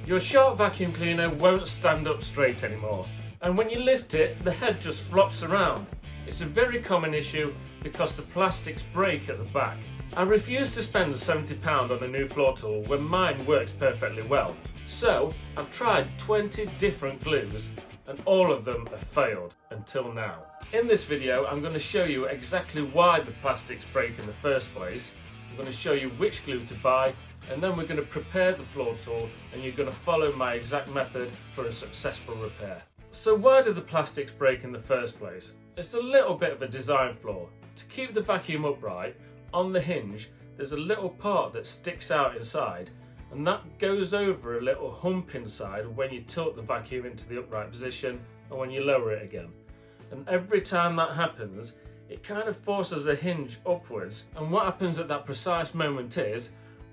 Your sharp vacuum cleaner won't stand up straight anymore, and when you lift it, the head just flops around. It's a very common issue because the plastics break at the back. I refuse to spend £70 on a new floor tool when mine works perfectly well. So I've tried 20 different glues and all of them have failed until now. In this video I'm going to show you exactly why the plastics break in the first place. I'm going to show you which glue to buy, and then we're going to prepare the floor tool and you're going to follow my exact method for a successful repair. So why do the plastics break in the first place? It's a little bit of a design flaw. To keep the vacuum upright, on the hinge there's a little part that sticks out inside, and that goes over a little hump inside when you tilt the vacuum into the upright position and when you lower it again. And every time that happens, it kind of forces the hinge upwards, and what happens at that precise moment is,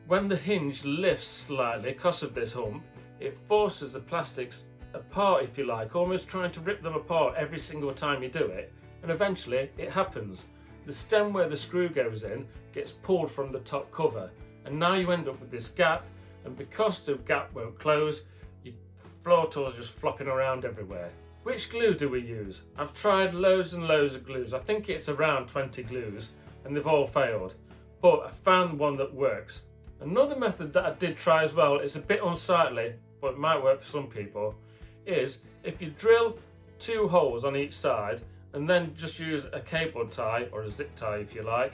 when the hinge lifts slightly because of this hump, it forces the plastics apart, if you like, almost trying to rip them apart every single time you do it, and eventually it happens. The stem where the screw goes in gets pulled from the top cover, and now you end up with this gap, and because the gap won't close, your floor tool's just flopping around everywhere. Which glue do we use? I've tried loads and loads of glues. I think it's around 20 glues and they've all failed, but I found one that works. Another method that I did try as well, it's a bit unsightly but it might work for some people, is if you drill 2 holes on each side and then just use a cable tie or a zip tie if you like,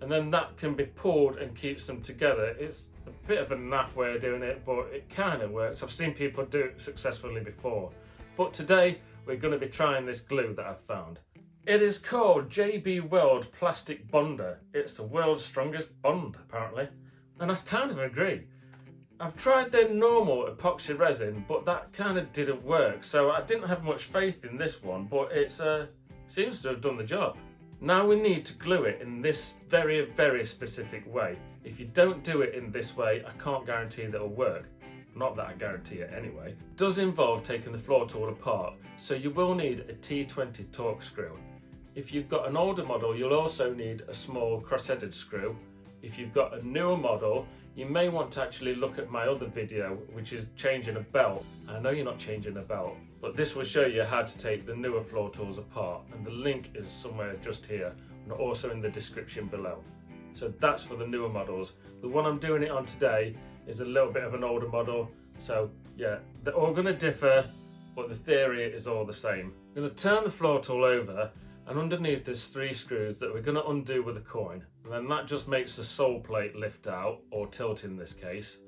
and then that can be pulled and keeps them together. It's a bit of a naff way of doing it, but it kind of works. I've seen people do it successfully before. But today we're going to be trying this glue that I've found. It is called JB Weld Plastic Bonder. It's the world's strongest bond apparently, and I kind of agree. I've tried their normal epoxy resin, but that kind of didn't work, so I didn't have much faith in this one, but it seems to have done the job. Now we need to glue it in this very specific way. If you don't do it in this way, I can't guarantee that it'll work. Not that I guarantee it anyway. It does involve taking the floor tool apart, so you will need a T20 torque screw. If you've got an older model, you'll also need a small cross-headed screw. If you've got a newer model, you may want to actually look at my other video, which is changing a belt. I know you're not changing a belt, but this will show you how to take the newer floor tools apart, and the link is somewhere just here and also in the description below. So that's for the newer models. The one I'm doing it on today is a little bit of an older model, so yeah, they're all going to differ, but the theory is all the same. I'm going to turn the floor tool over, and underneath there's 3 screws that we're going to undo with a coin, and then that just makes the sole plate lift out, or tilt in this case.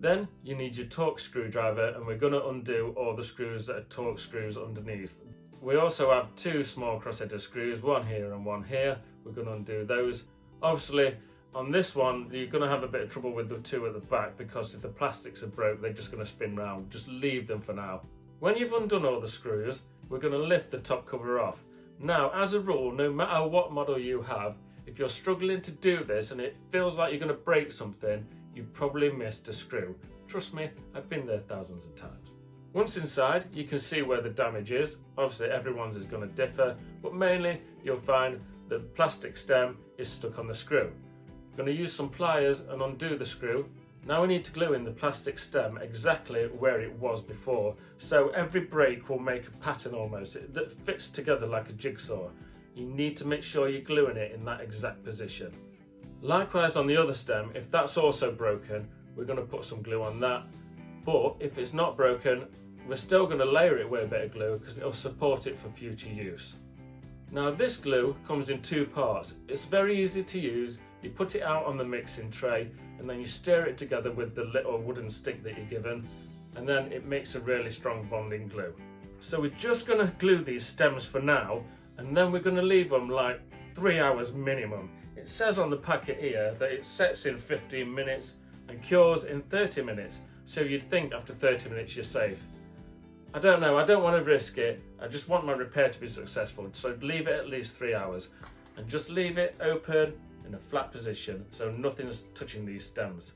Then you need your torque screwdriver, and we're going to undo all the screws that are torque screws underneath. We also have 2 small cross-headed screws, one here and one here. We're going to undo those. Obviously on this one you're going to have a bit of trouble with the 2 at the back, because if the plastics are broke they're just going to spin round. Just leave them for now. When you've undone all the screws, we're going to lift the top cover off. Now, as a rule, no matter what model you have, if you're struggling to do this and it feels like you're going to break something, you've probably missed a screw. Trust me, I've been there thousands of times. Once inside, you can see where the damage is. Obviously everyone's is going to differ, but mainly you'll find the plastic stem is stuck on the screw. I'm going to use some pliers and undo the screw. Now we need to glue in the plastic stem exactly where it was before, so every break will make a pattern almost that fits together like a jigsaw. You need to make sure you're gluing it in that exact position. Likewise on the other stem, if that's also broken, we're going to put some glue on that, but if it's not broken, we're still going to layer it with a bit of glue because it'll support it for future use. Now this glue comes in 2 parts. It's very easy to use. You put it out on the mixing tray and then you stir it together with the little wooden stick that you're given, and then it makes a really strong bonding glue. So we're just going to glue these stems for now, and then we're going to leave them like 3 hours minimum. It says on the packet here that it sets in 15 minutes and cures in 30 minutes, so you'd think after 30 minutes you're safe. I don't know, I don't want to risk it. I just want my repair to be successful, so leave it at least 3 hours and just leave it open in a flat position so nothing's touching these stems.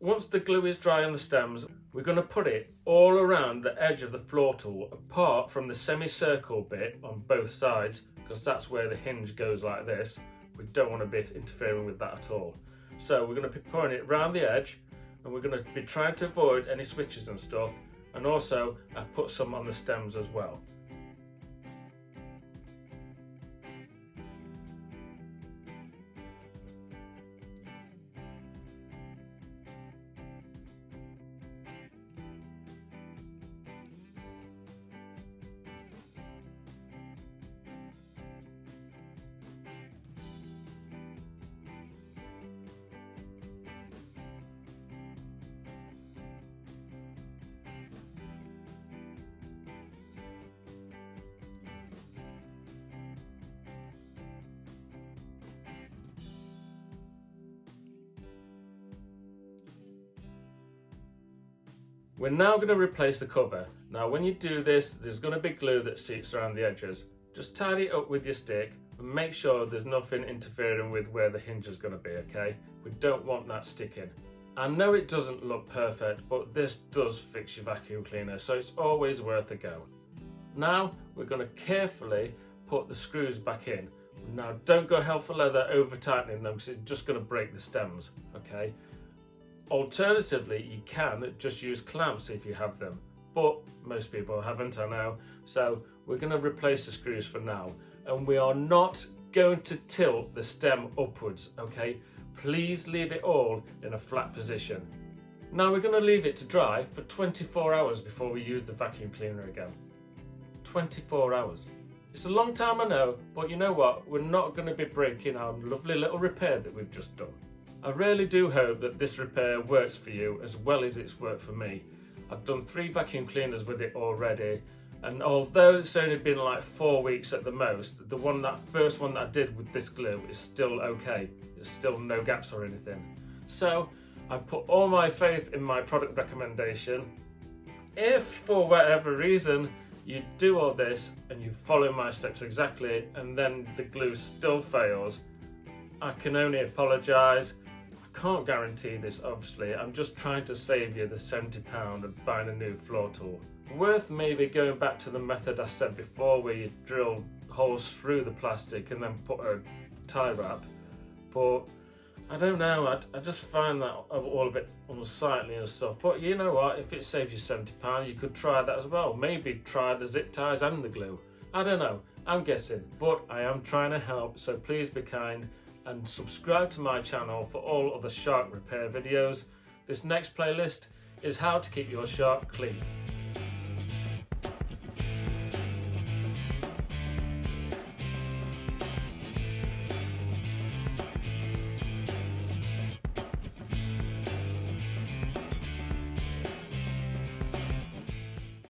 Once the glue is dry on the stems, we're going to put it all around the edge of the floor tool, apart from the semicircle bit on both sides, because that's where the hinge goes like this. We don't want to be interfering with that at all. So we're going to be pouring it around the edge, and we're going to be trying to avoid any switches and stuff, and also I put some on the stems as well. We're now going to replace the cover. Now when you do this, there's going to be glue that seeps around the edges. Just tidy it up with your stick and make sure there's nothing interfering with where the hinge is going to be, okay? We don't want that sticking. I know it doesn't look perfect, but this does fix your vacuum cleaner, so it's always worth a go. Now we're going to carefully put the screws back in. Now don't go hell for leather over tightening them, because it's just going to break the stems, okay? Alternatively, you can just use clamps if you have them, but most people haven't, I know. So we're going to replace the screws for now, and we are not going to tilt the stem upwards, okay? Please leave it all in a flat position. Now we're going to leave it to dry for 24 hours before we use the vacuum cleaner again. 24 hours. It's a long time, I know, but you know what? We're not going to be breaking our lovely little repair that we've just done. I really do hope that this repair works for you as well as it's worked for me. I've done 3 vacuum cleaners with it already, and although it's only been like 4 weeks at the most, that first one that I did with this glue is still okay. There's still no gaps or anything. So I put all my faith in my product recommendation. If for whatever reason you do all this and you follow my steps exactly and then the glue still fails, I can only apologise. I can't guarantee this, obviously. I'm just trying to save you the £70 of buying a new floor tool. Worth maybe going back to the method I said before, where you drill holes through the plastic and then put a tie wrap, but I don't know, I just find that all a bit unsightly and stuff. But you know what, if it saves you £70, you could try that as well. Maybe try the zip ties and the glue. I don't know, I'm guessing, but I am trying to help, so please be kind and subscribe to my channel for all other shark repair videos. This next playlist is how to keep your shark clean.